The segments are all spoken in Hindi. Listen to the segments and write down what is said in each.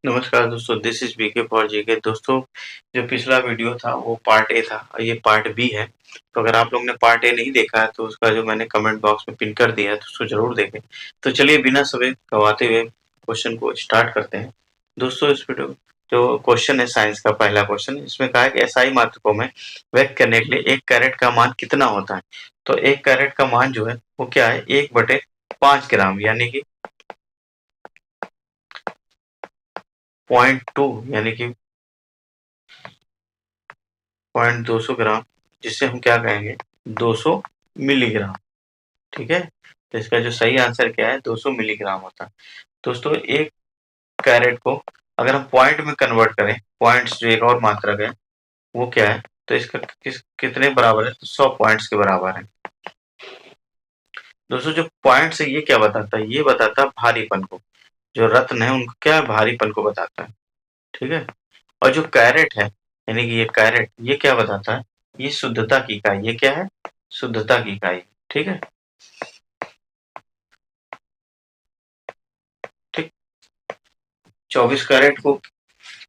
नमस्कार दोस्तों, this is BK for GK. दोस्तों, जो पिछला वीडियो था वो पार्ट ए था और ये पार्ट बी है। तो अगर आप लोग ने पार्ट ए नहीं देखा है तो उसका जो मैंने कमेंट बॉक्स में पिन कर दिया है तो उसको जरूर देखें। तो चलिए बिना समय गवाते हुए क्वेश्चन को स्टार्ट करते हैं। दोस्तों, इस वीडियो जो क्वेश्चन है साइंस का पहला क्वेश्चन, इसमें कहा है कि एसआई मात्रकों में व्यक्त करने के लिए 1 कैरेट का मान कितना होता है। तो 1 कैरेट का मान जो है वो क्या है, 1/5 ग्राम यानी कि 0.2 यानी कि 0.200 ग्राम, जिसे हम क्या कहेंगे 200 मिलीग्राम। ठीक है, तो इसका जो सही आंसर क्या है 200 मिलीग्राम होता है। दोस्तों, 1 कैरेट को अगर हम पॉइंट में कन्वर्ट करें, पॉइंट्स जो एक और मात्रक है वो क्या है, तो इसका कितने बराबर है, तो 100 पॉइंट्स के बराबर है। दोस्तों, जो पॉइंट्स है ये क्या बताता है, ये बताता है भारीपन को। जो रत्न है उनको क्या है, भारीपन को बताता है। ठीक है, और जो कैरेट है यानी कि ये कैरेट, ये क्या बताता है, ये शुद्धता की इकाई, ये क्या है, शुद्धता की इकाई। ठीक है, ठीक। 24 कैरेट को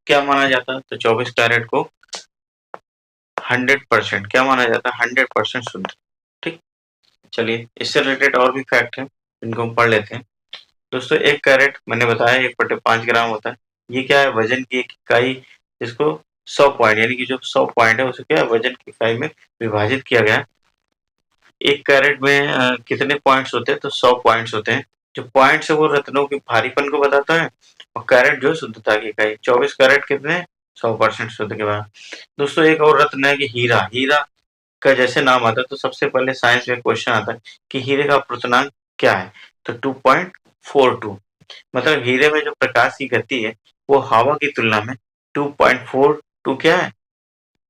क्या माना जाता है, तो 24 कैरेट को 100% क्या माना जाता है, 100% शुद्ध। ठीक, चलिए इससे रिलेटेड और भी फैक्ट है, इनको हम पढ़ लेते हैं। दोस्तों, 1 कैरेट मैंने बताया 1/5 ग्राम होता है। ये क्या है, वजन की एक इकाई, जिसको 100 पॉइंट यानी कि जो 100 पॉइंट है उसे क्या है, वजन की इकाई में विभाजित किया गया है। 1 कैरेट में कितने पॉइंट्स होते हैं, तो 100 पॉइंट्स होते हैं। जो पॉइंट्स है वो रत्नों के भारीपन को बताता है, और कैरेट जो है शुद्धता की इकाई। 24 कैरेट कितने, 100% शुद्ध के बाद। दोस्तों, एक और रत्न है कि हीरा। हीरा का जैसे नाम आता है तो सबसे पहले साइंस में क्वेश्चन आता है कि हीरे का अपवर्तनांक क्या है, तो 2.42। मतलब हीरे में जो प्रकाश की गति है वो हवा की तुलना में 2.42 क्या है,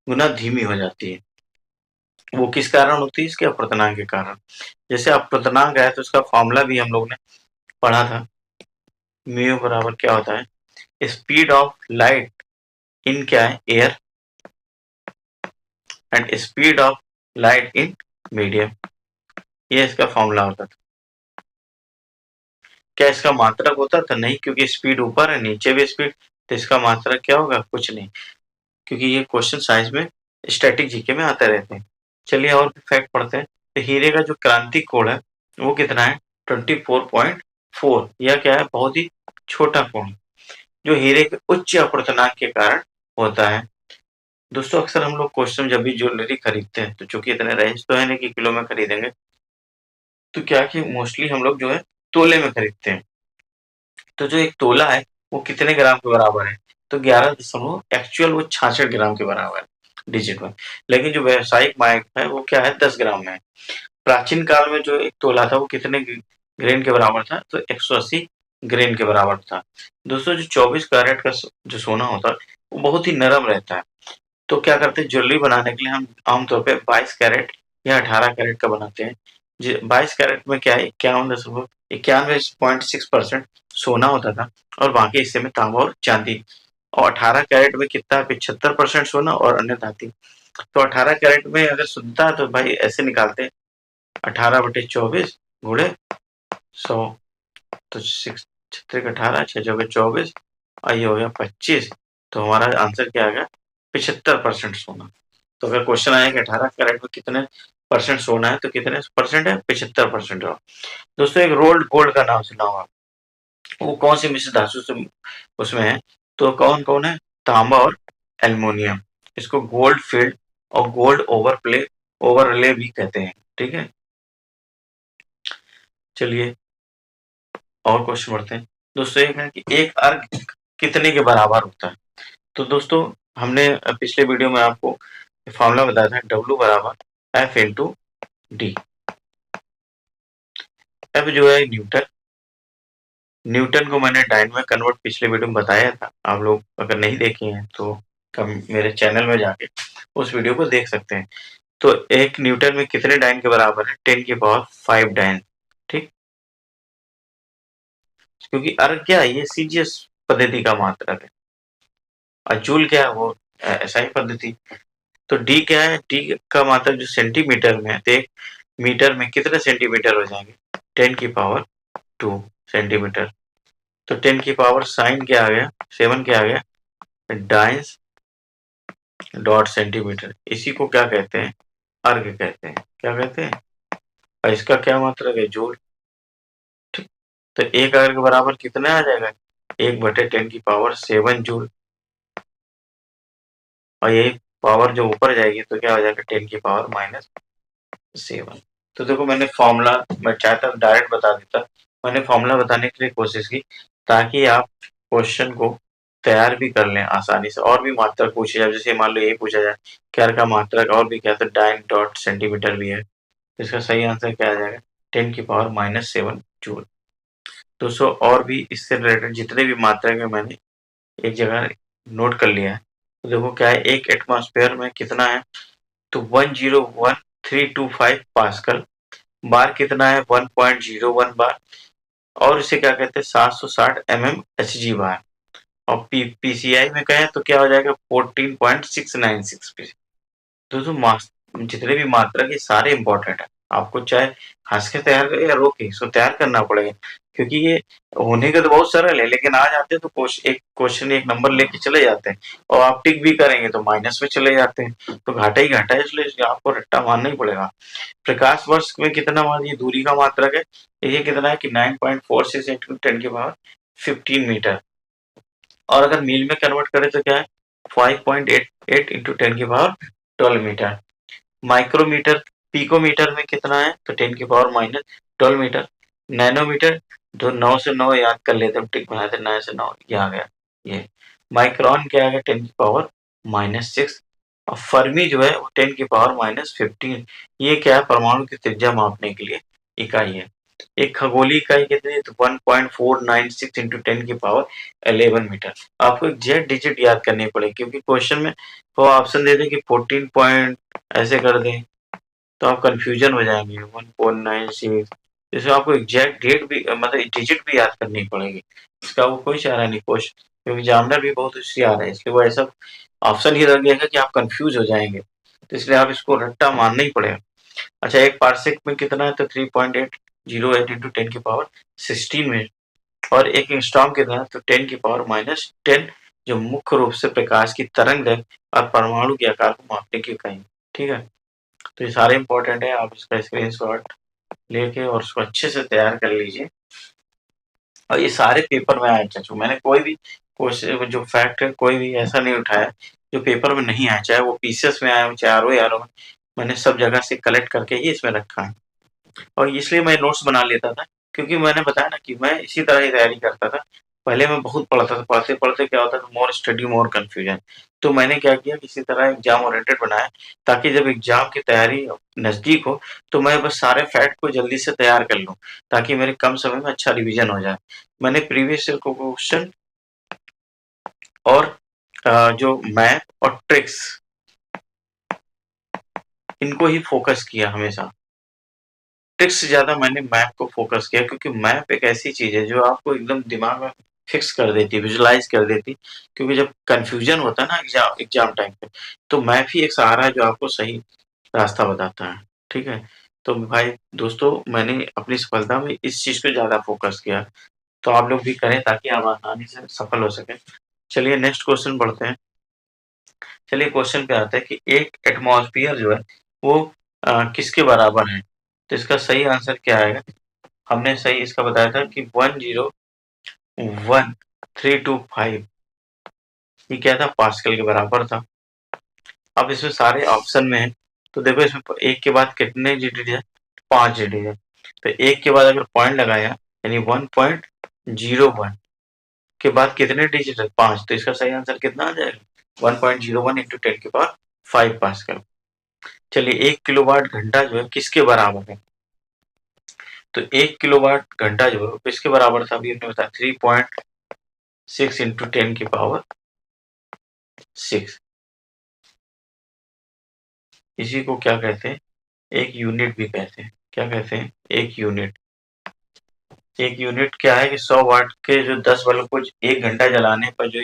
गुना धीमी हो जाती है। वो किस कारण होती है, इसके अपवर्तनांक के कारण। जैसे अपवर्तनांक है तो उसका फॉर्मूला भी हम लोग ने पढ़ा था। म्यू बराबर क्या होता है, स्पीड ऑफ लाइट इन क्या है, air, and speed of light in medium. ये इसका फॉर्मूला होता था। क्या इसका मात्रक होता था, नहीं, क्योंकि स्पीड ऊपर है नीचे भी स्पीड, तो इसका मात्रक क्या होगा, कुछ नहीं, क्योंकि ये क्वेश्चन साइंस में स्टैटिक जीके में आते रहते हैं। चलिए और भी फैक्ट पढ़ते हैं। तो हीरे का जो क्रांतिक कोण है वो कितना है, 24.4। यह क्या है, बहुत ही छोटा कोण, जो हीरे के उच्च अपवर्तनांक के कारण होता है। दोस्तों, अक्सर हम लोग क्वेश्चन जब भी ज्वेलरी खरीदते हैं तो चूंकि इतने रेंज तो है नहीं कि किलो में खरीदेंगे, तो क्या कि मोस्टली हम लोग जो है तोले में खरीदते हैं। तो जो एक तोला है वो कितने ग्राम के बराबर है, तो 11 एक्चुअल वो 66 ग्राम के बराबर है डिजिट में। लेकिन जो व्यावसायिक मानक है वो क्या है, 10 ग्राम में है। प्राचीन काल में जो एक तोला था वो कितने ग्रेन के बराबर था, तो 180 ग्रेन के बराबर था। दोस्तों, जो 24 कैरेट का जो सोना होता है वो बहुत ही नरम रहता है। तो क्या करते हैं, ज्वेलरी बनाने के लिए हम आमतौर पे 22 कैरेट या 18 कैरेट का बनाते हैं। 22 कैरेट में क्या है, 91.6% सोना होता था, और बाकी हिस्से में तांबा और चांदी। और 18 कैरेट में कितना है, 75% सोना और अन्य धातु। तो 18 कैरेट में अगर शुद्धता है तो भाई ऐसे निकालते हैं, 18/24 गुणे 100, तो 6 18 6 24 और ये हो गया 25। तो हमारा आंसर क्या आ गया, 75% सोना। तो अगर क्वेश्चन आया कि 18 कैरेट में कितने परसेंट सोना है, तो कितने परसेंट है, 75% है। दोस्तों, एक रोल्ड गोल्ड का नाम सुना होगा, वो कौन सी मिश्र धातु से उसमें है, तो कौन कौन है, तांबा और एल्युमिनियम। इसको गोल्ड फील्ड और गोल्ड ओवरले भी कहते हैं। ठीक है, चलिए और क्वेश्चन बढ़ते हैं। दोस्तों, एक है कि एक अर्घ कितने के बराबर होता है। तो दोस्तों, हमने पिछले वीडियो में आपको फॉर्मूला बताया था, W बराबर F इंटू डी। F जो है न्यूटन, न्यूटन को मैंने डायन में कन्वर्ट पिछले वीडियो में बताया था। आप लोग अगर नहीं देखे हैं तो मेरे चैनल में जाके उस वीडियो को देख सकते हैं। तो एक न्यूटन में कितने डायन के बराबर है, 10⁵ डायन। ठीक, क्योंकि अर्घ क्या है, ये सीजीएस पद्धति का मात्रक है, और जूल क्या है, वो एसआई पद्धति। तो डी क्या है, डी का मात्रक जो सेंटीमीटर में है, तो 1 मीटर में कितने सेंटीमीटर हो जाएंगे, 10⁵2 सेंटीमीटर। तो 10 की पावर साइन क्या आ गया, 7 क्या आ गया, डाइंस डॉट सेंटीमीटर। इसी को क्या कहते हैं, अर्ग कहते हैं। क्या कहते हैं, और इसका क्या मात्रक है, जूल। ठीक, तो एक अर्ग बराबर कितना आ जाएगा, 1/10 की पावर 7 जूल। और ये पावर जो ऊपर जाएगी तो क्या हो जाएगा, 10 की पावर -7। तो देखो मैंने फॉर्मूला, मैं चाहता डायरेक्ट बता देता, मैंने फॉर्मूला बताने के लिए कोशिश की ताकि आप क्वेश्चन को तैयार भी कर लें आसानी से। और भी मात्रक पूछे जाए, जैसे मान लो ये पूछा जाए क्या का मात्रक, और भी क्या था, डाइन डॉट सेंटीमीटर भी है, तो इसका सही आंसर क्या आ जाएगा, 10 की पावर -7 जूल। दोस्तों और भी इससे रिलेटेड जितने भी मात्रक है मैंने एक जगह नोट कर लिया है। तो देखो क्या है, एक एटमॉस्फेयर में कितना है, तो 101325 पास्कल, बार कितना है, 1.01 बार, और इसे क्या कहते हैं, 760 mmHg बार। और पीसीआई में कहें तो क्या हो जाएगा, 14.696। दोस्तों जितने भी मात्रक ये सारे इंपॉर्टेंट है, आपको चाहे हंस के तैयार करें या रो के, इसको तैयार करना पड़ेगा, क्योंकि ये होने का तो बहुत सरल है, लेकिन आ जाते हैं तो एक क्वेश्चन एक नंबर लेके चले जाते हैं, और आप टिक भी करेंगे तो माइनस में चले जाते हैं, तो घाटा ही घाटा है, इसलिए आपको रट्टा मारना ही पड़ेगा। प्रकाश वर्ष में कितना ये दूरी का मात्रक है, ये कितना है कि 9.46 इंटू 10 की पावर 15 मीटर, और अगर मील में कन्वर्ट करें तो क्या है, 5.88 इंटू 10 की पावर 12 मीटर। माइक्रोमीटर, पिकोमीटर में कितना है, तो 10 की पावर -12 मीटर। नैनोमीटर, तो 9 से 9 याद कर लेते हैं, टिक बनाते 9 से 9, ये आ गया ये। माइक्रोन क्या आ गया, 10 की पावर -6। और फर्मी जो है वो 10 की पावर -15। ये क्या है, परमाणु की त्रिज्या मापने के लिए इकाई है। एक खगोलीय इकाई कितनी है, तो 1.496 इंटू 10 की पावर 11 मीटर। आपको एग्जैक्ट डिजिट याद करनी पड़ेगी, क्योंकि क्वेश्चन में वो ऑप्शन दे दें कि 14 पॉइंट ऐसे कर दें तो आप कंफ्यूजन हो जाएंगे, 1.96। जैसे आपको एग्जैक्ट डेट भी मतलब डिजिट भी याद करनी पड़ेगी, इसका वो कोई चारा नहीं क्वेश्चन, क्योंकि एग्जामिनर भी बहुत होशियार है, इसलिए वो ऐसा ऑप्शन ही रख दिया कि आप कंफ्यूज हो जाएंगे, तो इसलिए आप इसको रट्टा मानना ही पड़ेगा। अच्छा, एक पार्सेक में कितना है, तो 3.808 इंटू 10 की पावर 16 में, और एक एंगस्ट्रॉम कितना है, तो 10 की पावर -10, जो मुख्य रूप से प्रकाश की तरंग है और परमाणु के आकार को मापने की इकाई। ठीक है, तो ये सारे इंपॉर्टेंट है, आप इसका स्क्रीनशॉट लेके और उसको अच्छे से तैयार कर लीजिए। और ये सारे पेपर में आए चाचू, मैंने कोई भी क्वेश्चन जो फैक्ट है कोई भी ऐसा नहीं उठाया जो पेपर में नहीं आया, चाहे वो पीसीएस में आया हो, चाहे आरओ में, मैंने सब जगह से कलेक्ट करके ही इसमें रखा है। और इसलिए मैं नोट्स बना लेता था, क्योंकि मैंने बताया ना कि मैं इसी तरह ही तैयारी करता था। पहले मैं बहुत पढ़ता था, पढ़ते-पढ़ते क्या होता था, मोर स्टडी मोर कन्फ्यूजन। तो मैंने क्या किया, किसी तरह एग्ज़ाम ओरिएंटेड बनाया, ताकि जब एग्ज़ाम की तैयारी नज़दीक हो, तो मैं बस सारे फैक्ट को जल्दी से तैयार कर लूँ, ताकि मेरे कम समय में अच्छा रिवीजन हो जाए। मैंने प्रीवियस ईयर को क्वेश्चन और जो मैथ और ट्रिक्स, इनको ही फोकस किया हमेशा। ट्रिक्स से ज़्यादा मैंने मैप को फोकस किया, क्योंकि मैप एक ऐसी चीज़ है जो आपको एकदम दिमाग में फिक्स कर देती है, विजुलाइज़ कर देती। क्योंकि जब कन्फ्यूजन होता है ना एग्ज़ाम टाइम पे, तो मैप ही एक सहारा है जो आपको सही रास्ता बताता है। ठीक है? तो भाई दोस्तों, मैंने अपनी सफलता में इस चीज़ पे ज़्यादा फोकस किया, तो आप लोग भी करें ताकि आप आसानी से सफल हो सकें। चलिए नेक्स्ट क्वेश्चन पढ़ते हैं। चलिए क्वेश्चन पे आते हैं कि एक एटमॉस्फियर जो है वो किसके बराबर है? तो इसका सही आंसर क्या आएगा? हमने सही इसका बताया था कि 101325, ये क्या था, पास्कल के बराबर था। अब इसमें सारे ऑप्शन में है, तो देखो इसमें एक के बाद कितने डिजिट है, 5 डिजिट है। तो एक के बाद अगर पॉइंट लगाया यानी 1.01 के बाद कितने डिजिट है, 5, तो इसका सही आंसर कितना आ जाएगा, 1.01 इंटू 10 के पावर 5 पास्कल। चलिए 1 किलोवाट घंटा जो है किसके बराबर है, तो 1 किलोवाट घंटा जो है किसके बराबर था, अभी हमने बताया 3.6 इंटू 10 की पावर 6। इसी को क्या कहते हैं, एक यूनिट भी कहते हैं। क्या कहते हैं, एक यूनिट। एक यूनिट क्या है कि 100 वाट के जो 10 बल्ब को 1 घंटा जलाने पर जो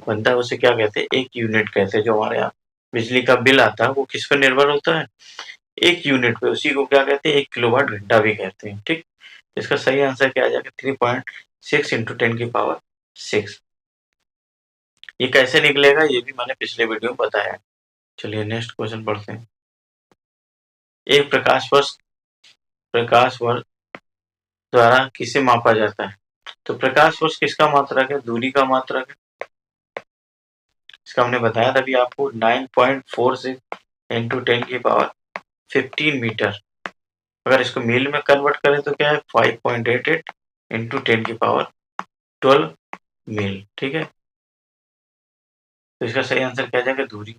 बनता है उसे क्या कहते हैं, एक यूनिट कहते हैं। जो हमारे यहाँ बिजली का बिल आता है वो किस पर निर्भर होता है, एक यूनिट पे, उसी को क्या कहते हैं, 1 किलोवाट घंटा भी कहते हैं। ठीक, इसका सही आंसर क्या आ जाएगा, 6 इंटू 10⁶। ये कैसे निकलेगा ये भी मैंने पिछले वीडियो में बताया। चलिए नेक्स्ट क्वेश्चन पढ़ते हैं। एक प्रकाश वर्ष द्वारा किसे मापा जाता है? तो प्रकाश वर्ष किसका मात्रक है? दूरी का मात्रक है। इसका हमने बताया था अभी आपको 9.46 इंटू 10⁻15 मीटर। अगर इसको मील में कन्वर्ट करें तो क्या है 5.88 इंटू 10⁻12 मील। ठीक है, तो इसका सही आंसर क्या जाएगा? दूरी।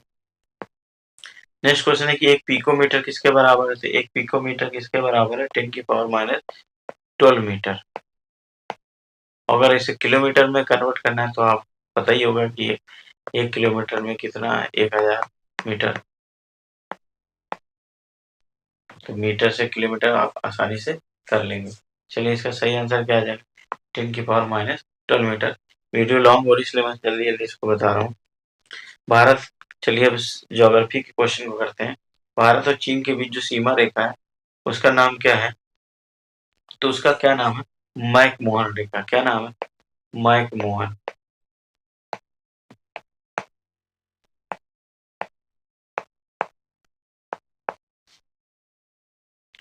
नेक्स्ट क्वेश्चन है कि एक पिकोमीटर किसके बराबर है? तो एक पिकोमीटर किसके बराबर है? 10⁻12 मीटर। अगर इसे किलोमीटर में कन्वर्ट करना है तो आप पता ही होगा कि 1 किलोमीटर में कितना है? 1000 मीटर। तो मीटर से किलोमीटर आप आसानी से कर लेंगे। चलिए इसका सही आंसर क्या आ जाएगा? 10⁻12 मीटर। वीडियो लॉन्ग हो रही इसलिए मैं जल्दी जल्दी इसको बता रहा हूँ। भारत, चलिए अब ज्योग्राफी के क्वेश्चन को करते हैं। भारत और चीन के बीच जो सीमा रेखा है उसका नाम क्या है? तो उसका क्या नाम है? मैकमोहन रेखा। क्या नाम है? मैकमोहन।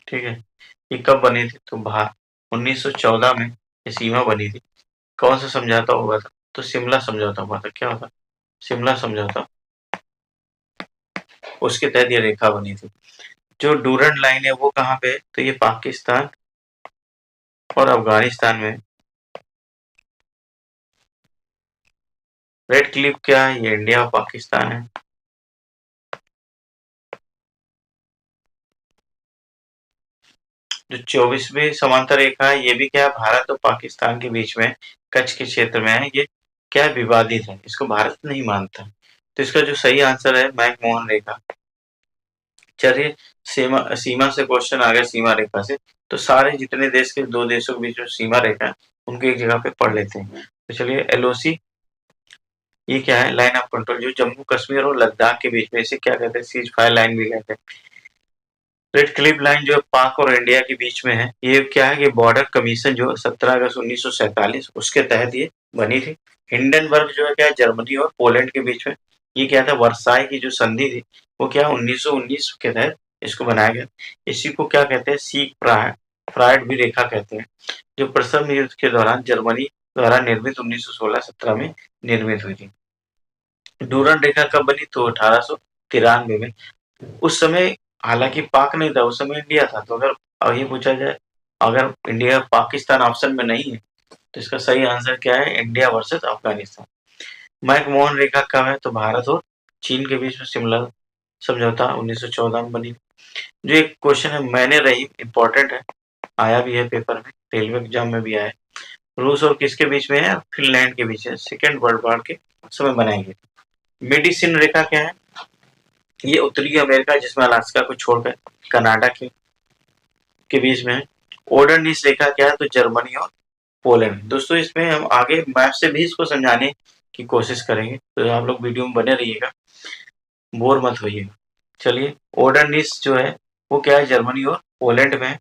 ठीक है, ये कब बनी थी? तो 1914 में ये सीमा बनी थी। कौन सा समझौता हुआ था? तो शिमला समझौता हुआ था। क्या होता? शिमला समझौता। उसके तहत ये रेखा बनी थी। जो डूरंड लाइन है वो कहाँ पे है? तो ये पाकिस्तान और अफगानिस्तान में। रेड क्लिफ क्या है? ये इंडिया और पाकिस्तान है। जो 24वीं समांतर रेखा है ये भी क्या है? भारत और पाकिस्तान के बीच में कच्छ के क्षेत्र में है। ये क्या है? विवादित है, इसको भारत नहीं मानता। तो इसका जो सही आंसर है मैकमोहन रेखा। चलिए सीमा से क्वेश्चन आ गया, सीमा रेखा से। तो सारे जितने देश के दो देशों के बीच में सीमा रेखा है उनको एक जगह पे पढ़ लेते हैं। तो चलिए एलओसी ये क्या है? Line of control. जो जम्मू कश्मीर और लद्दाख के बीच में, इसे क्या कहते हैं? सीज फायर लाइन भी कहते हैं। रेड क्लिफ लाइन जो पाक और इंडिया के बीच में है, ये क्या है? ये बॉर्डर कमीशन जो 17 अगस्त 1947 उसके तहत ये बनी थी। हिंडनबर्ग जो है क्या है? जर्मनी और पोलैंड के बीच में। ये क्या था? वर्साई की जो संधि थी वो क्या 1919 के तहत इसको बनाया गया। इसी को क्या कहते हैं? सीक फ्रायड भी रेखा कहते हैं, जो प्रथम युद्ध के दौरान जर्मनी द्वारा निर्मित 1916-17 में निर्मित हुई थी। डूरंड रेखा कब बनी? तो 1893 में। उस समय हालांकि पाक नहीं था, उस समय इंडिया था। तो अगर ये पूछा जाए अगर इंडिया पाकिस्तान ऑप्शन में नहीं है तो इसका सही आंसर क्या है? India versus Afghanistan. मैकमोहन रेखा कब है? तो भारत और चीन के बीच में शिमला समझौता 1914 में बनी। जो एक क्वेश्चन है मैंने रही, इंपॉर्टेंट है, आया भी है पेपर में, रेलवे एग्जाम में भी आया है। रूस और किसके बीच में है? फिनलैंड के बीच है। सेकेंड वर्ल्ड वॉर के समय बनाई गई। मेडिसिन रेखा क्या है? ये उत्तरी अमेरिका जिसमें अलास्का को छोड़कर कनाडा के बीच में है। ओडरनिस रेखा क्या है? तो जर्मनी और पोलैंड। दोस्तों इसमें हम आगे मैप से भी इसको समझाने की कोशिश करेंगे, तो आप लोग वीडियो में बने रहिएगा, बोर मत होइएगा। चलिए ओडरनिस जो है वो क्या है? जर्मनी और पोलैंड में है।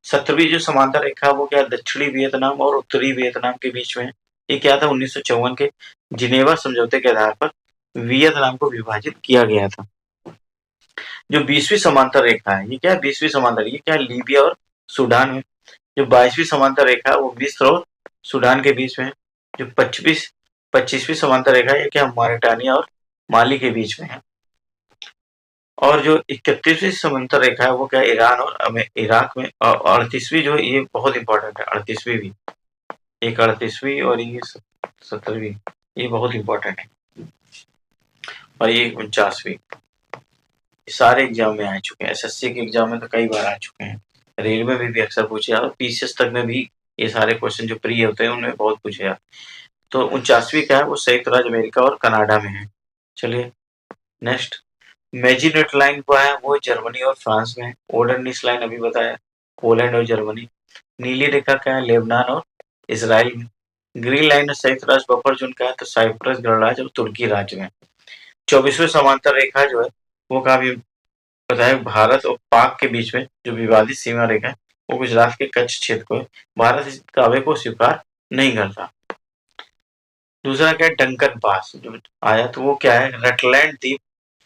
17वीं जो समांतर रेखा वो क्या है? दक्षिणी वियतनाम और उत्तरी वियतनाम के बीच में है। ये क्या था? 1954 के जिनेवा समझौते के आधार पर वियतनाम को विभाजित किया गया था। जो 20वीं समांतर रेखा है ये क्या है? 20वीं समांतर, ये क्या है? लीबिया और सूडान में। जो 22वीं समांतर रेखा है वो मिस्र और सूडान के बीच में है। जो 25वीं समांतर रेखा है ये क्या? मॉरिटानिया और माली के बीच में है। और जो 31वीं समांतर रेखा है वो क्या? ईरान और इराक में। और 38वीं जो ये बहुत इंपॉर्टेंट है, 38वीं भी, एक 38वीं और ये 17वीं, ये बहुत इंपॉर्टेंट है। और ये 49वीं, सारे एग्जाम में आ चुके हैं। एसएससी के एग्जाम में तो कई बार आ चुके हैं, रेलवे में भी अक्सर पूछे जाते, पीसीएस तक में भी ये सारे क्वेश्चन जो प्री होते हैं उनमें बहुत पूछे जाते। तो 49वीं क्या है? वो संयुक्त राज्य अमेरिका और कनाडा में है। चलिए नेक्स्ट, मेजिनेट लाइन क्या है? वो जर्मनी और फ्रांस में है। ओडरनिस लाइन अभी बताया, पोलैंड और जर्मनी। नीली रेखा क्या है? लेबनान और इसराइल में। ग्रीन लाइन और संयुक्त राष्ट्र बफर जोन क्या है? तो साइप्रस गणराज्य और तुर्की राज्य में। 24वीं समांतर रेखा जो है वो काफी बताया, भारत और पाक के बीच में जो विवादित सीमा रेखा है वो गुजरात के कच्छ क्षेत्र को है। भारत इस दावे को स्वीकार नहीं करता। दूसरा क्या है, डंकन पास जो आया तो वो क्या है, रटलैंड द्वीप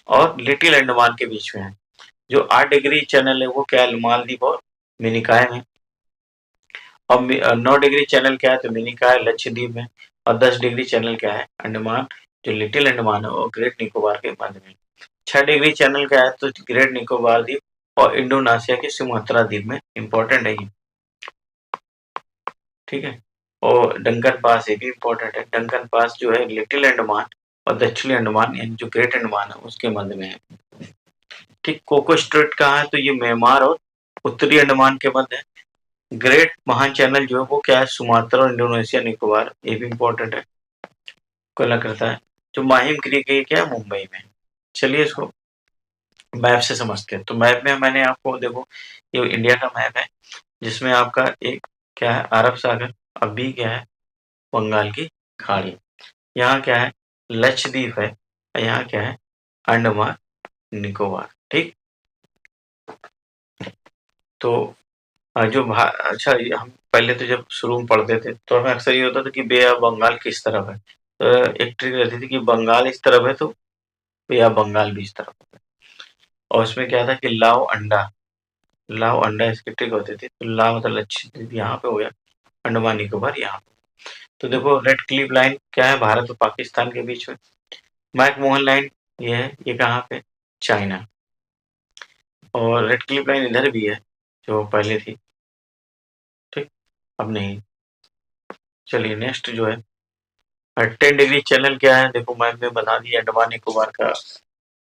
और लिटिल अंडमान के बीच में है। जो 8 डिग्री चैनल है वो क्या है, मालदीव और मिनिकॉय में। और 9 डिग्री चैनल क्या है, तो मिनिकॉय लक्षद्वीप में। और 10 डिग्री चैनल क्या है, अंडमान जो लिटिल अंडमान है और ग्रेट निकोबार के मध्य में। 6 डिग्री चैनल क्या है, तो ग्रेट निकोबार द्वीप और इंडोनेशिया के सुमात्रा द्वीप में। इंपॉर्टेंट है ये, ठीक है। और डंकन पास ये भी इंपॉर्टेंट है। डंकन पास जो है लिटिल अंडमान और दक्षिणी अंडमान यानी जो ग्रेट अंडमान है उसके मध्य में है। ठीक। कोको स्ट्रेट कहाँ है, तो ये म्यांमार और उत्तरी अंडमान के मध्य है। ग्रेट महान चैनल जो है वो क्या है, सुमात्रा और इंडोनेशिया निकोबार, ये भी इंपॉर्टेंट है, कोला करता है। जो माहिम क्रीक है क्या है, मुंबई में। चलिए इसको मैप से समझते हैं। तो मैप में मैंने आपको देखो, ये इंडिया का मैप है जिसमें आपका एक क्या है, अरब सागर, अब भी क्या है, बंगाल की खाड़ी। यहाँ क्या है, लक्षद्वीप है, यहाँ क्या है, अंडमान निकोबार। ठीक। तो जो अच्छा, हम पहले तो जब शुरू में पढ़ते थे तो हमें अक्सर ये होता था कि बे ऑफ बंगाल किस तरफ है। तो एक ट्रिक रहती थी कि बंगाल इस तरफ है तो बे ऑफ बंगाल भी इस तरफ है। और उसमें क्या था कि लाव अंडा इसकी ट्रिक होती थी। तो लाव मतलब लक्षद्वीप यहाँ पे हो गया, अंडमान निकोबार यहाँ पे। तो देखो रेड क्लिफ लाइन क्या है, भारत और पाकिस्तान के बीच में। मैकमोहन लाइन ये है, ये कहाँ पे, चाइना। और रेड क्लिफ लाइन इधर भी है जो पहले थी। ठीक। अब नहीं। चलिए नेक्स्ट जो है 10 डिग्री चैनल क्या है, देखो मैप में बता दिया, अंडमान निकोबार का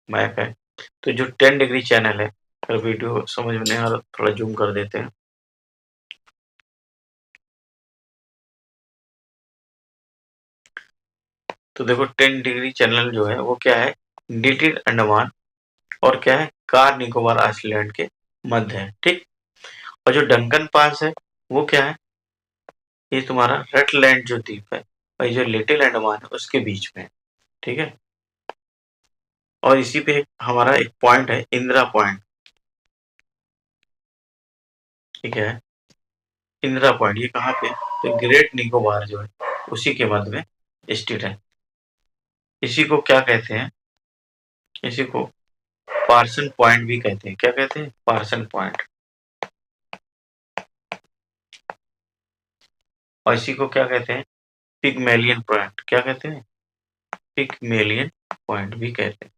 मैप है। तो जो 10 डिग्री चैनल है, अगर वीडियो समझ में नहीं आ रहा थोड़ा जूम कर देते हैं। तो देखो 10 डिग्री चैनल जो है वो क्या है, लिटिल अंडमान और क्या है, कार निकोबार आइलैंड के मध्य है। ठीक। और जो डंकन पास है वो क्या है, ये तुम्हारा रटलैंड जो द्वीप है और ये जो लिटिल अंडमान है उसके बीच में है। ठीक है। और इसी पे हमारा एक पॉइंट है, इंदिरा पॉइंट। ठीक है, इंदिरा पॉइंट ये कहाँ पे, तो ग्रेट निकोबार जो है उसी के मध्य में स्थित है। इसी को क्या कहते हैं, इसी को पार्सन पॉइंट भी कहते हैं। क्या कहते हैं, पार्सन पॉइंट। और इसी को क्या कहते हैं, पिगमेलियन पॉइंट। क्या कहते हैं, पिगमेलियन पॉइंट भी कहते हैं।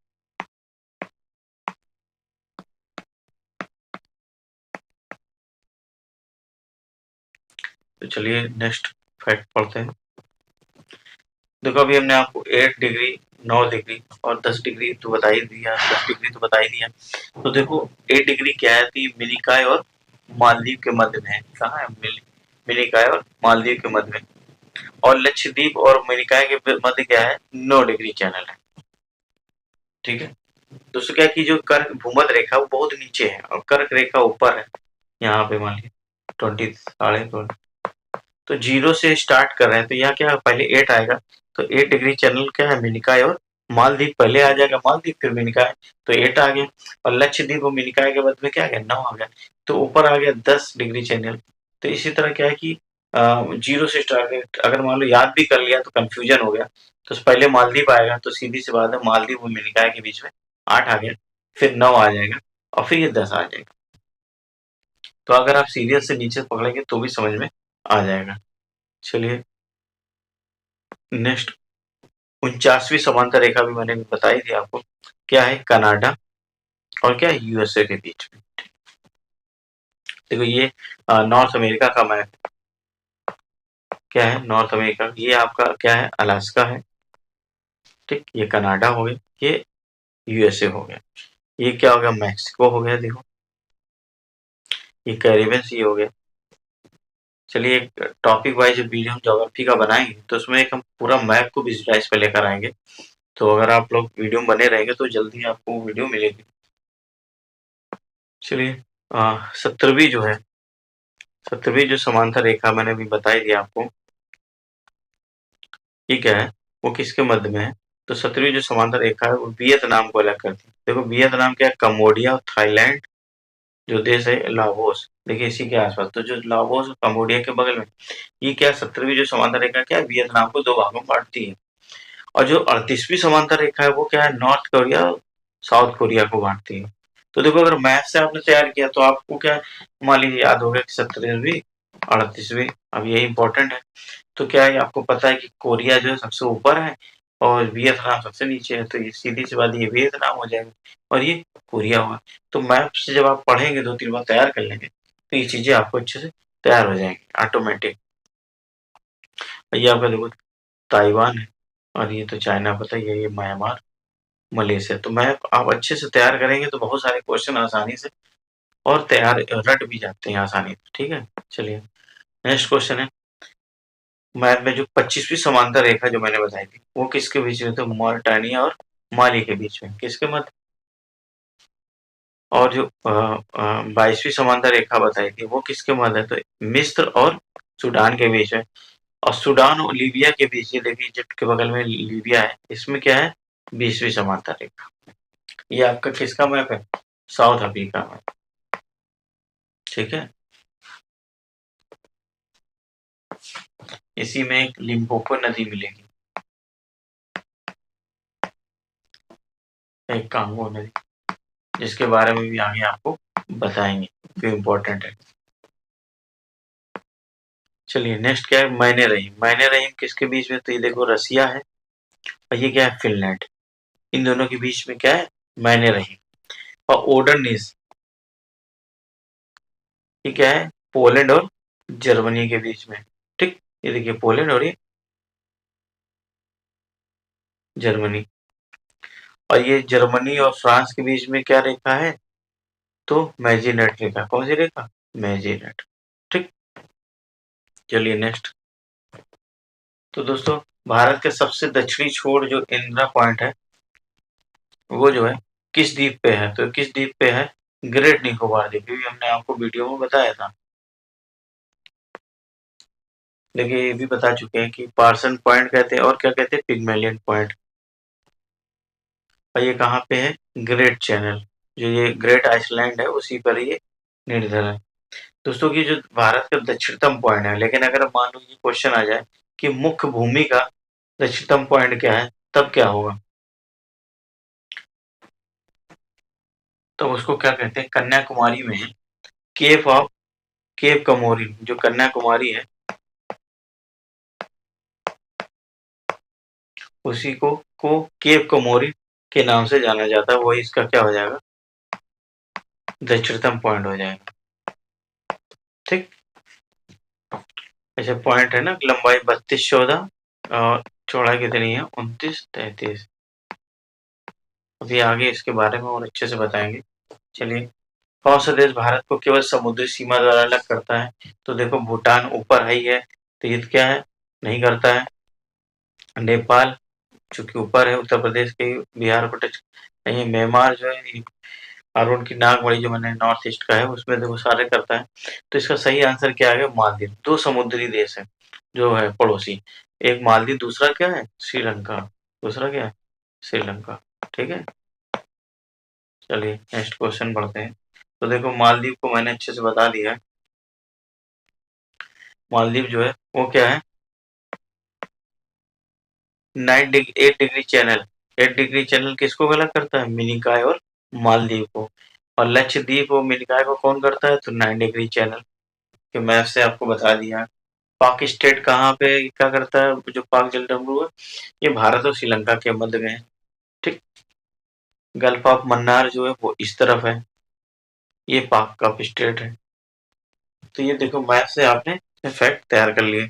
तो चलिए नेक्स्ट फैक्ट पढ़ते हैं। देखो अभी हमने आपको 8 डिग्री, 9 डिग्री और 10 डिग्री तो बता ही दिया, 10 डिग्री तो बता ही दिया। तो देखो 8 डिग्री क्या है, थी मिनिकॉय और मालदीव के मध्य में है। कहाँ है, मिनिकॉय और मालदीव के मध्य में। और लक्षद्वीप और मिनिकॉय के मध्य क्या है, 9 डिग्री चैनल है। ठीक है। दोस्तों क्या कि जो कर्क भूमध्य रेखा वो बहुत नीचे है और कर्क रेखा ऊपर है। यहाँ पे मान लीजिए 20 तो 0 से स्टार्ट कर रहे हैं। तो यहाँ क्या पहले 8 आएगा। तो 8 डिग्री चैनल क्या है, मिनिकॉय और मालदीव पहले आ जाएगा, मालदीव फिर मिनिकॉय। तो 8 आ गया। और लक्षद्वीप और मिनिकॉय के बाद में क्या आ गया, 9 आ गया। तो ऊपर आ गया 10 डिग्री चैनल। तो इसी तरह क्या है कि 0 से स्टार्ट, अगर मान लो याद भी कर लिया तो कंफ्यूजन हो गया। तो पहले मालदीव आएगा, तो सीधी सी बात है मालदीव और मिनिकॉय के बीच में 8 आ गया, फिर 9 आ जाएगा और फिर ये 10 आ जाएगा। तो अगर आप सीरियल से नीचे पकड़ेंगे तो भी समझ में आ जाएगा। चलिए नेक्स्ट 49वीं समांतर रेखा भी मैंने बताई थी आपको, क्या है, कनाडा और क्या है, यूएसए के बीच में। देखो ये नॉर्थ अमेरिका का मैप, क्या है, नॉर्थ अमेरिका, ये आपका क्या है, अलास्का है। ठीक। ये कनाडा हो गया, ये यूएसए हो गया, ये क्या हो गया, मैक्सिको हो गया। देखो ये कैरिबियन सी हो गया। चलिए एक टॉपिक वाइज वीडियो हम ज्योग्राफी का बनाएंगे तो उसमें एक हम पूरा मैप को विजुलाइज पे लेकर आएंगे। तो अगर आप लोग वीडियो में बने रहेंगे तो जल्दी आपको वीडियो मिलेगी। चलिए 17वीं जो है, 17वीं जो समांतर रेखा मैंने अभी बताई थी आपको, ये क्या है, वो किसके मध्य में है। तो 17वीं जो समांतर रेखा है वो वियतनाम को अलग करती है। देखो वियतनाम क्या है, कम्बोडिया और थाईलैंड जो देश है लाओस, देखिए इसी के आसपास, तो जो लाओस और कंबोडिया के बगल में, ये क्या 17वीं जो समांतर रेखा क्या है, वियतनाम को 2 भागों में बांटती है। और जो 38वीं समांतर रेखा है वो क्या है, नॉर्थ कोरिया साउथ कोरिया को बांटती है। तो देखो अगर मैथ से आपने तैयार किया तो आपको क्या मान लीजिए याद होगा कि 17वीं 38वीं, अब ये इंपॉर्टेंट है। तो क्या है आपको पता है कि कोरिया जो है सबसे ऊपर है और वियतनाम सबसे नीचे है, तो ये सीधी सी बात, ये वियतनाम हो जाएगा और ये कोरिया हुआ। तो मैप से जब आप पढ़ेंगे 2-3 बार तैयार कर लेंगे तो ये चीजें आपको अच्छे से तैयार हो जाएंगी ऑटोमेटिक। ये आपका देखो ताइवान है और ये तो चाइना, पता ही है, ये म्यांमार, मलेशिया। तो मैप आप अच्छे से तैयार करेंगे तो बहुत सारे क्वेश्चन आसानी से और तैयार रट भी जाते हैं आसानी से। ठीक है, चलिए नेक्स्ट क्वेश्चन है, मैप में जो 25वीं समांतर रेखा जो मैंने बताई थी वो किसके बीच में, तो मॉरिटानिया और माली के बीच में, किसके मध्य। और जो 22वीं समांतर रेखा बताई थी वो किसके मध्य है, तो मिस्र और सूडान के बीच में। और सूडान और लीबिया के बीच, ये देखिए इजिप्ट के बगल में लीबिया है, इसमें क्या है 20वीं समांतर रेखा। ये आपका किसका मैप है, साउथ अफ्रीका में। ठीक है, इसी में एक लिम्पोपो नदी मिलेगी, एक कांगो नदी, जिसके बारे में भी आगे आपको बताएंगे, जो इम्पोर्टेंट है। चलिए नेक्स्ट क्या है, मैंने रहीम। मैंने रहीम किसके बीच में, तो ये देखो रसिया है और ये क्या है फिनलैंड, इन दोनों के बीच में क्या है मैंने रहीम। और ओडरनिस ये क्या है पोलैंड और जर्मनी के बीच में। ठीक, ये देखिए पोलैंड और ये जर्मनी। और ये जर्मनी और फ्रांस के बीच में क्या रेखा है, तो मैजीनेट रेखा। कौन सी रेखा, मैजीनेट। ठीक, चलिए नेक्स्ट। तो दोस्तों भारत के सबसे दक्षिणी छोर जो इंदिरा पॉइंट है वो जो है किस द्वीप पे है, तो किस द्वीप पे है, ग्रेट निकोबार द्वीप, भी हमने आपको वीडियो में बताया था। देखिए ये भी बता चुके हैं कि पार्सन पॉइंट कहते हैं और क्या कहते हैं पिग्मेलियन पॉइंट। और ये कहाँ पे है, ग्रेट चैनल, जो ये ग्रेट आइसलैंड है उसी पर ये निर्धर है। दोस्तों की जो भारत का दक्षिणतम पॉइंट है, लेकिन अगर मान लो ये क्वेश्चन आ जाए कि मुख्य भूमि का दक्षिणतम पॉइंट क्या है, तब क्या होगा, तो उसको क्या कहते हैं, कन्याकुमारी में केप ऑफ केप कमोरिन, जो कन्याकुमारी है उसी को केप कमोरिन के नाम से जाना जाता है, वही इसका क्या हो जाएगा दक्षिणतम पॉइंट हो जाएगा। ठीक, ऐसे पॉइंट है ना, लंबाई 32-14 और चौड़ाई कितनी है 29-33। अभी आगे इसके बारे में और अच्छे से बताएंगे। चलिए, कौन सा देश भारत को केवल समुद्री सीमा द्वारा अलग करता है, तो देखो भूटान ऊपर है ही है, तो ये क्या है नहीं करता है। नेपाल चूंकि ऊपर है, उत्तर प्रदेश के बिहार को टच नहीं, म्यांमार जो है अरुण की नागमणि जो मैंने नॉर्थ ईस्ट का है उसमें देखो सारे करता है। तो इसका सही आंसर क्या है, मालदीव। 2 समुद्री देश है जो है पड़ोसी, एक मालदीव, दूसरा क्या है श्रीलंका, दूसरा क्या है श्रीलंका। ठीक है, चलिए नेक्स्ट क्वेश्चन बढ़ते हैं। तो देखो मालदीव को मैंने अच्छे से बता दिया है। मालदीव जो है वो क्या है 8 डिग्री चैनल। 8 डिग्री चैनल किसको अलग करता है, मिनिकॉय और मालदीव को। और लक्षद्वीप और मिनिकॉय को कौन करता है, तो 9 डिग्री चैनल के मैप से आपको बता दिया। पाक स्टेट कहाँ पे क्या करता है, जो पाक जलडमरू है ये भारत और श्रीलंका के मध्य में है। ठीक, गल्फ ऑफ मन्नार जो है वो इस तरफ है, ये पाक का स्टेट है। तो ये देखो मैप से आपने फैक्ट तैयार कर लिए।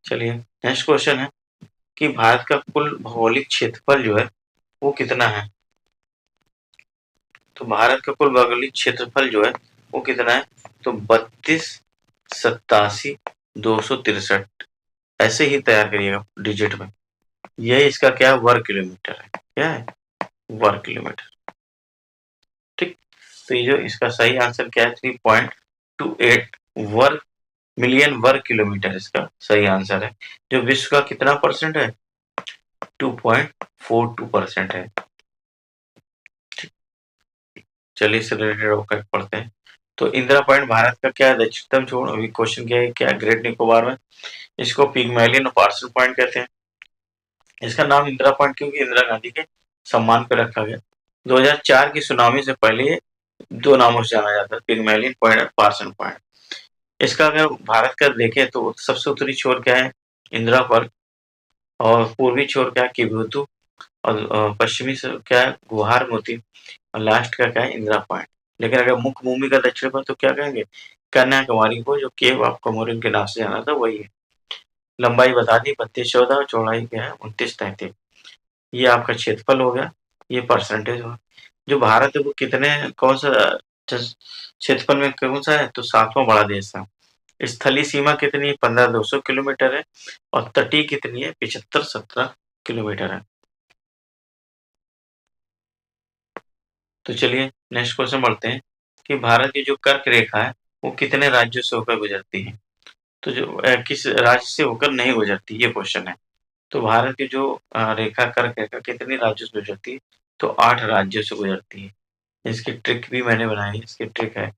चलिए नेक्स्ट क्वेश्चन है कि भारत का कुल भौगोलिक क्षेत्रफल जो है वो कितना है, तो भारत का कुल भौगोलिक क्षेत्रफल जो है वो कितना है, तो 32,87,263, ऐसे ही तैयार करिएगा डिजिट में। यह इसका क्या है वर्ग किलोमीटर है, क्या है वर्ग किलोमीटर। ठीक, तो ये जो इसका सही आंसर क्या है 3.28 वर्ग मिलियन वर्ग किलोमीटर इसका सही आंसर है, जो विश्व का कितना परसेंट है 2.42% है। चलिए इससे रिलेटेड और पढ़ते हैं। तो इंदिरा पॉइंट भारत का क्या है? दक्षिणतम छोर। अभी क्वेश्चन क्या है? क्या ग्रेट निकोबार में इसको पिग्मेलियन और पार्सल पॉइंट कहते हैं। इसका नाम इंदिरा पॉइंट क्योंकि इंदिरा गांधी के सम्मान पर रखा गया। 2004 की सुनामी से पहले ये दो नामों से जाना जाता है, पिग्मेलियन पॉइंट और पार्सन पॉइंट। इसका अगर भारत का देखें तो सबसे उत्तरी छोर क्या है? इंदिरा पॉइंट। और पूर्वी छोर क्या है? किबुतु। और पश्चिमी से क्या है? गुहार मोती। और लास्ट का क्या है? इंदिरा पॉइंट। लेकिन अगर मुख्य भूमि का दक्षिण पर तो क्या कहेंगे? कन्याकुमारी को, जो केव ऑफ कोमोरिन के नाम से जाना था, वही है। लंबाई बता दी 32-14 और चौड़ाई क्या है? 29-33। ये आपका क्षेत्रफल हो गया, ये परसेंटेज हो। जो भारत है वो कितने कौन सा क्षेत्रफल में कौन सा है? तो 7वां बड़ा देश है। स्थलीय सीमा कितनी है? 15,200 किलोमीटर है। और तटीय कितनी है? 75-17 किलोमीटर है। तो चलिए नेक्स्ट क्वेश्चन बढ़ते हैं कि भारत की जो कर्क रेखा है वो कितने राज्यों से होकर गुजरती है? तो जो किस राज्य से होकर नहीं गुजरती, ये क्वेश्चन है। तो भारत की जो रेखा कर्क रेखा कितनी राज्यों से गुजरती है? तो 8 राज्यों से गुजरती है। इसकी ट्रिक भी मैंने बनाई है। इसकी ट्रिक है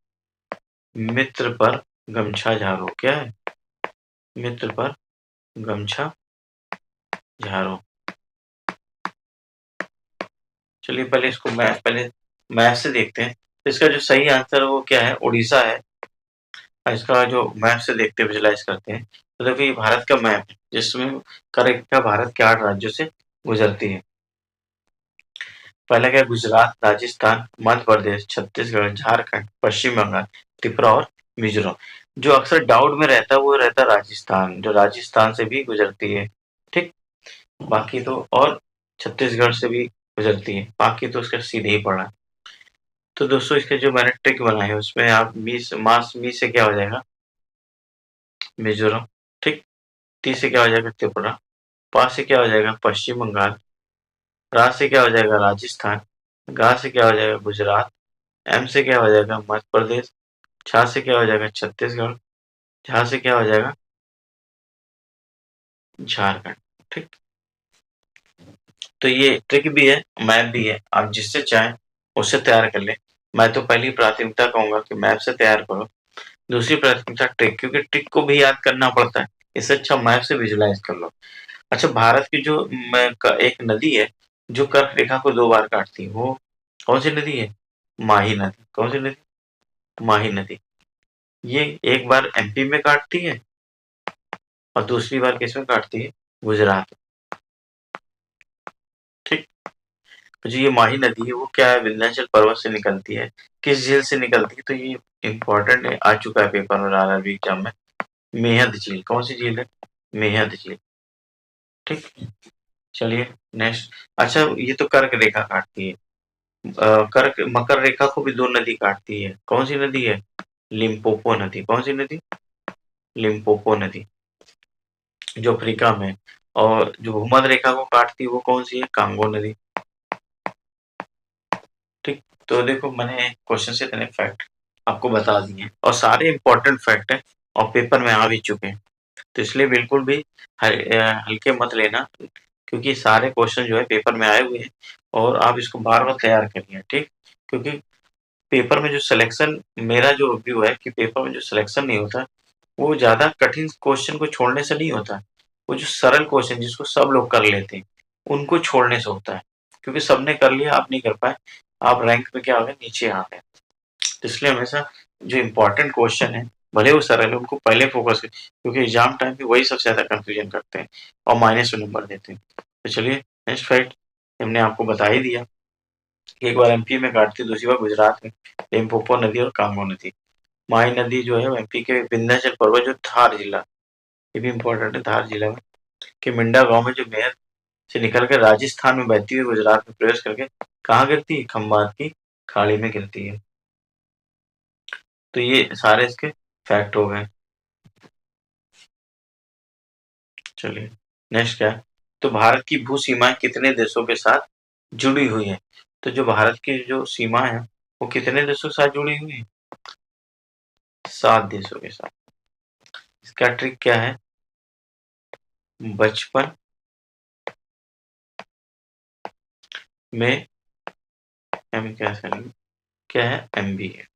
मित्र पर गमछा झारो। क्या है? मित्र पर गमछा झारो। चलिए पहले इसको मैप से देखते हैं। तो इसका जो सही आंसर है वो क्या है? उड़ीसा है। इसका जो मैप से देखते हैं, विजुलाइज करते हैं, तो देखो ये भारत का मैप है जिसमें कर्क भारत के 8 राज्यों से गुजरती है। पहला क्या? गुजरात, राजस्थान, मध्य प्रदेश, छत्तीसगढ़, झारखंड, पश्चिम बंगाल, त्रिपुरा और मिजोरम। जो अक्सर डाउट में रहता है वो रहता है राजस्थान, जो राजस्थान से भी गुजरती है। ठीक। बाकी तो और छत्तीसगढ़ से भी गुजरती है, बाकी तो उसका सीधे ही पड़ा। तो दोस्तों इसके जो मैंने ट्रिक बनाई है उसमें आप मी से क्या हो जाएगा? मिजोरम। ठीक। टी से क्या हो जाएगा? त्रिपुरा। पा से क्या हो जाएगा? पश्चिम बंगाल। रा से क्या हो जाएगा? राजस्थान। गा से क्या हो जाएगा? गुजरात। एम से क्या हो जाएगा? मध्य प्रदेश। छा से क्या हो जाएगा? छत्तीसगढ़। झा से क्या हो जाएगा? झारखंड। ठीक। तो ये ट्रिक भी है, मैप भी है, आप जिससे चाहें उससे तैयार कर लें। मैं तो पहली प्राथमिकता कहूंगा कि मैप से तैयार करो। दूसरी प्राथमिकता ट्रिक, क्योंकि ट्रिक को भी याद करना पड़ता है, इससे अच्छा मैप से विजुलाइज कर लो। अच्छा, भारत की जो एक नदी है जो कर्क रेखा को 2 बार काटती है, वो कौन सी नदी है? माही नदी। कौन सी नदी? माही नदी। ये एक बार एमपी में काटती है और दूसरी बार किसमें काटती है? गुजरात। ठीक। तो जो ये माही नदी है वो क्या है? विंध्याचल पर्वत से निकलती है। किस झील से निकलती है? तो ये इंपॉर्टेंट है, आ चुका है पेपर में आरआरबी एग्जाम में। मेहंद झील। कौन सी झील है? मेहंद झील। ठीक। चलिए नेक्स्ट। अच्छा, ये तो कर्क रेखा काटती है। कर्क मकर रेखा को भी 2 नदी काटती है। कौन सी नदी है? लिम्पोपो नदी। कौन सी नदी? लिम्पोपो नदी, जो अफ्रीका में। और जो भूमध्य रेखा को काटती है वो कौन सी है? कांगो नदी। ठीक। तो देखो मैंने क्वेश्चन से इतने फैक्ट आपको बता दिए और सारे इंपॉर्टेंट फैक्ट है और पेपर में आ भी चुके हैं। तो इसलिए बिल्कुल भी हल्के मत लेना, क्योंकि सारे क्वेश्चन जो है पेपर में आए हुए हैं और आप इसको बार-बार तैयार करिए। ठीक। क्योंकि पेपर में जो सिलेक्शन, मेरा जो व्यू है कि पेपर में जो सिलेक्शन नहीं होता वो ज़्यादा कठिन क्वेश्चन को छोड़ने से नहीं होता। वो जो सरल क्वेश्चन जिसको सब लोग कर लेते हैं, उनको छोड़ने से होता है। क्योंकि सबने कर लिया, आप नहीं कर पाए, आप रैंक में क्या हो गए? नीचे आ गए। तो इसलिए हमेशा जो इम्पोर्टेंट क्वेश्चन है, भले वो सरल है, उनको पहले फोकस करें, क्योंकि एग्जाम टाइम पे वही सबसे ज़्यादा कंफ्यूजन करते हैं और माइनस में नंबर देते हैं। तो चलिए नेक्स्ट फैक्ट हमने आपको बता ही दिया कि एक बार एमपी में काटती है, दूसरी बार गुजरात में, लिम्पोपो नदी और कांगो नदी। माही नदी जो है वो एमपी के विंध्याचल पर्वत, जो धार जिला, ये भी इम्पोर्टेंट है, धार जिला में के मिंडा गांव में जो मेयर से निकलकर राजस्थान में बहती हुई गुजरात में प्रवेश करके कहाँ गिरती है? खंबात की खाड़ी में गिरती है। तो ये सारे इसके फैक्ट हो गए। चलिए नेक्स्ट क्या है? तो भारत की भू सीमाएं कितने देशों के साथ जुड़ी हुई है? तो जो भारत की जो सीमा है वो कितने देशों के साथ जुड़ी हुई है? 7 देशों के साथ। इसका ट्रिक क्या है? बचपन में एम क्या है? क्या है? एमबी है।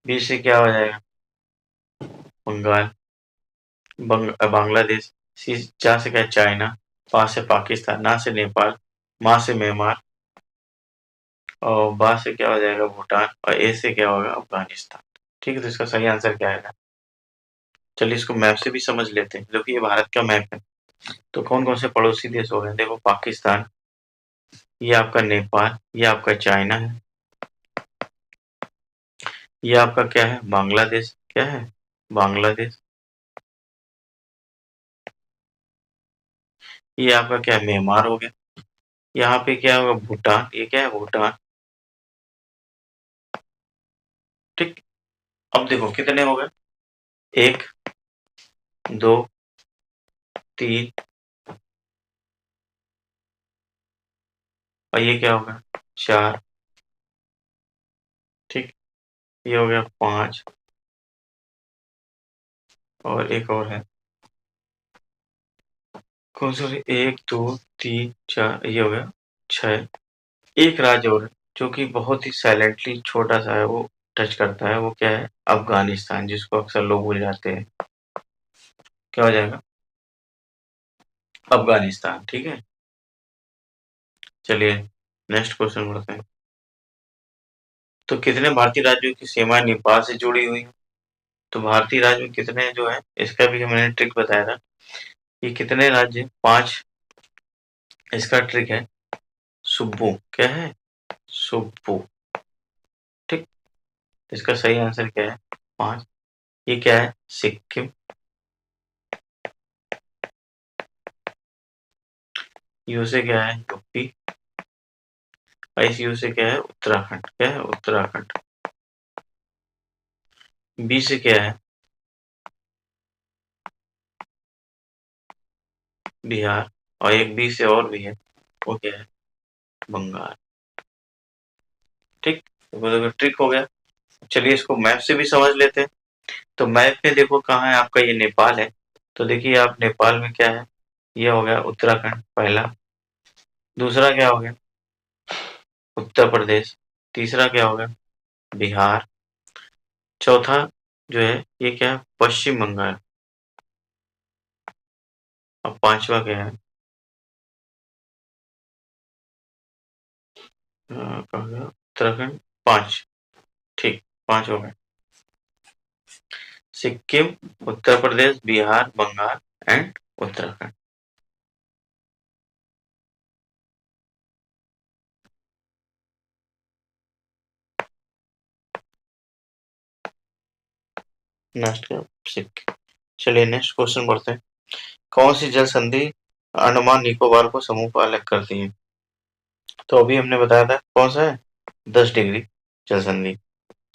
बी से क्या हो जाएगा? बंगाल, बांग्लादेश। सी, चा से क्या? चाइना। पा से पाकिस्तान, ना से नेपाल, मा से म्यांमार, और बा से क्या हो जाएगा? भूटान, और ए से क्या होगा? अफगानिस्तान। ठीक है, तो इसका सही आंसर क्या आएगा? चलिए इसको मैप से भी समझ लेते हैं, जो कि ये भारत का मैप है। तो कौन कौन से पड़ोसी देश हो गए? देखो, पाकिस्तान, ये आपका नेपाल, ये आपका चाइना है, ये आपका क्या है? बांग्लादेश। क्या है? बांग्लादेश। ये आपका क्या है? म्यांमार हो गया। यहाँ पे क्या होगा? भूटान। ये क्या है? भूटान। ठीक। अब देखो कितने हो गए? एक, दो, तीन, और ये क्या होगा? चार। ठीक। ये हो गया पांच, और एक और है। कौन सा? एक, दो, तीन, चार, ये हो गया छह। एक राज्य और है, जो कि बहुत ही साइलेंटली छोटा सा है, वो टच करता है, वो क्या है? अफगानिस्तान, जिसको अक्सर लोग भूल जाते हैं। क्या हो जाएगा? अफगानिस्तान। ठीक है। चलिए नेक्स्ट क्वेश्चन बढ़ते हैं। तो कितने भारतीय राज्यों की सीमाएं नेपाल से जुड़ी हुई हैं? तो भारतीय राज्य में कितने जो है, इसका भी मैंने ट्रिक बताया था। ये कितने राज्य? पांच। इसका ट्रिक है सुब्बू। क्या है? सुब्बू। ठीक। इसका सही आंसर क्या है? पांच। ये क्या है? सिक्किम। यू से क्या है? यूपी। और इस यू से क्या है? उत्तराखंड। क्या है? उत्तराखंड। बी से क्या है? बिहार। और एक बी से और भी है, वो क्या है? बंगाल। ठीक। तो ट्रिक हो गया। चलिए इसको मैप से भी समझ लेते हैं। तो मैप में देखो कहाँ है आपका? ये नेपाल है। तो देखिए आप नेपाल में क्या है? ये हो गया उत्तराखंड पहला। दूसरा क्या हो गया? उत्तर प्रदेश। तीसरा क्या हो गया? बिहार। चौथा जो है, ये क्या है? पश्चिम बंगाल। और पांचवा क्या है? कहाँ गया? उत्तराखंड। पांच। ठीक। पांच हो गए। सिक्किम, उत्तर प्रदेश, बिहार, बंगाल एंड उत्तराखंड। नेक्स्ट क्या? सिक्किम। चलिए नेक्स्ट क्वेश्चन बढ़ते हैं। कौन सी जल संधि अंडमान निकोबार को समूह को अलग करती है? तो अभी हमने बताया था कौन सा है? 10 डिग्री जल संधि।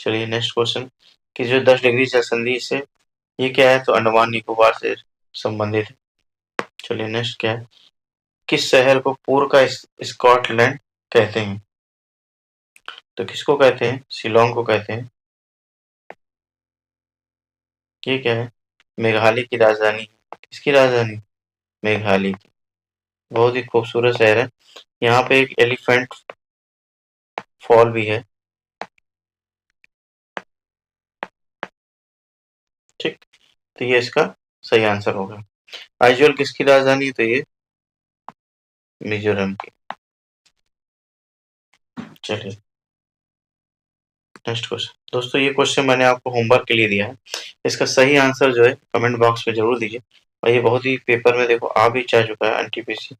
चलिए नेक्स्ट क्वेश्चन, कि जो 10 डिग्री जल संधि से ये क्या है? तो अंडमान निकोबार से संबंधित है। चलिए नेक्स्ट क्या है? किस शहर को पूर्व का स्कॉटलैंड कहते हैं? तो किसको कहते हैं? शिलोंग को कहते हैं। ये क्या है? मेघालय की राजधानी। किसकी राजधानी? मेघालय की। बहुत ही खूबसूरत शहर है। यहाँ पे एक एलिफेंट फॉल भी है। ठीक। तो ये इसका सही आंसर होगा। आइजोल किसकी राजधानी है? तो ये मिजोरम की। चलिए नेक्स्ट क्वेश्चन। दोस्तों ये क्वेश्चन मैंने आपको होमवर्क के लिए दिया है। इसका सही आंसर जो है कमेंट बॉक्स में जरूर दीजिए। और ये बहुत ही पेपर में देखो आ भी जा चुका है, एनटीपीसी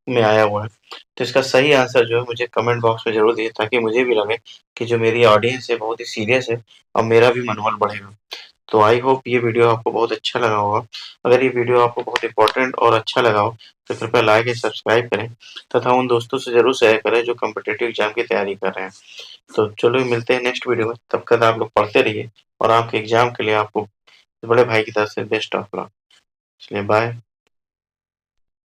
में आया हुआ है। तो इसका सही आंसर जो है मुझे कमेंट बॉक्स में जरूर दीजिए, ताकि मुझे भी लगे कि जो मेरी ऑडियंस है बहुत ही सीरियस है, और मेरा भी मनोबल बढ़ेगा। तो आई होप ये वीडियो आपको बहुत अच्छा लगा होगा। अगर ये वीडियो आपको बहुत इंपॉर्टेंट और अच्छा लगा हो तो कृपया लाइक एंड सब्सक्राइब करें, तथा उन दोस्तों से जरूर शेयर करें जो कॉम्पिटिटिव एग्जाम की तैयारी कर रहे हैं। तो चलो मिलते हैं नेक्स्ट वीडियो में, तब तक आप लोग पढ़ते रहिए, और आपके एग्जाम के लिए आपको बड़े भाई की तरफ से बेस्ट ऑफ लक। चलिए बाय।